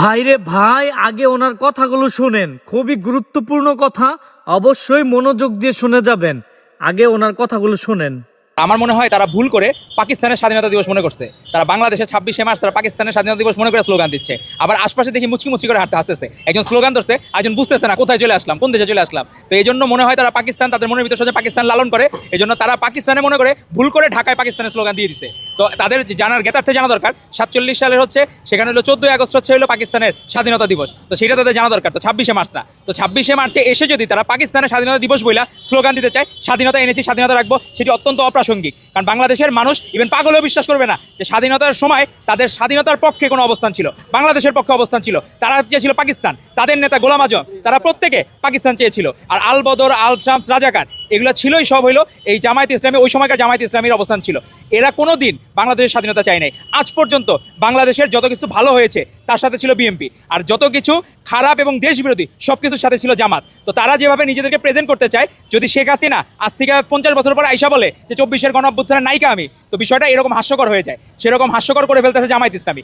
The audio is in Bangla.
ভাইরে ভাই, আগে ওনার কথাগুলো শুনেন, খুবই গুরুত্বপূর্ণ কথা, অবশ্যই মনোযোগ দিয়ে শুনে যাবেন। আগে ওনার কথাগুলো শুনেন। আমার মনে হয় তারা ভুল করে পাকিস্তানের স্বাধীনতা দিবস মনে করছে। তারা বাংলাদেশে 26শে মার্চ তারা পাকিস্তানের স্বাধীনতা দিবস মনে করে স্লোগান দিচ্ছে। আবার আশপাশে দেখি মুচকি মুচকি করে হাঁটতে হাসতেছে। একজন স্লোগান ধরছে, একজন বুঝতেছে না কোথায় চলে আসলাম, কোন দেশে চলে আসলাম। তো এই জন্য মনে হয় তারা পাকিস্তান তাদের মনের ভিতর সোজা পাকিস্তান লালন করে। এই জন্য তারা পাকিস্তানে মনে করে ভুল করে ঢাকায় পাকিস্তানের স্লোগান দিয়ে দিছে। তো তাদের জানার জ্ঞাতার্থে জানা দরকার 47 সালের হচ্ছে সেখানে হলো 14ই আগস্ট হচ্ছে হলো পাকিস্তানের স্বাধীনতা দিবস। তো সেটা তাদের জানা দরকার। তো 26শে মার্চ না, তো 26শে মার্চে এসে যদি তারা পাকিস্তানের স্বাধীনতা দিবস বইলা স্লোগান দিতে চায় স্বাধীনতা এনেছি স্বাধীনতা রাখবো, সেটি অত্যন্ত অপ্রাসঙ্গিক। কারণ বাংলাদেশের মানুষ ইভেন পাগলেও বিশ্বাস করবে না যে স্বাধীনতার সময় তাদের স্বাধীনতার পক্ষে কোনো অবস্থান ছিল, বাংলাদেশের পক্ষে অবস্থান ছিল। তারা চেয়েছিল পাকিস্তান, তাদের নেতা গোলাম আজম তারা প্রত্যেকে পাকিস্তান চেয়েছিল। আর আল বদর, আল শামস, রাজাকার এগুলো ছিলই সব হইলো এই জামায়াত ইসলামী, ওই সময়কার জামায়াত ইসলামীর অবস্থান ছিল। এরা কোনো দিন বাংলাদেশের স্বাধীনতা চায় নাই। আজ পর্যন্ত বাংলাদেশের যত কিছু ভালো হয়েছে তার সাথে ছিল বিএনপি, আর যত কিছু খারাপ এবং দেশবিরোধী সব কিছুর সাথে ছিল জামাত। তো তারা যেভাবে নিজেদেরকে প্রেজেন্ট করতে চায়, যদি শেখ হাসিনা আজ থেকে 50 বছর পর আইসা বলে যে 24-এর গণ অভ্যুত্থানের নায়িকা আমি, তো বিষয়টা এরকম হাস্যকর হয়ে যায়। সেরকম হাস্যকর করে ফেলতেছে জামায়াত ইসলামী।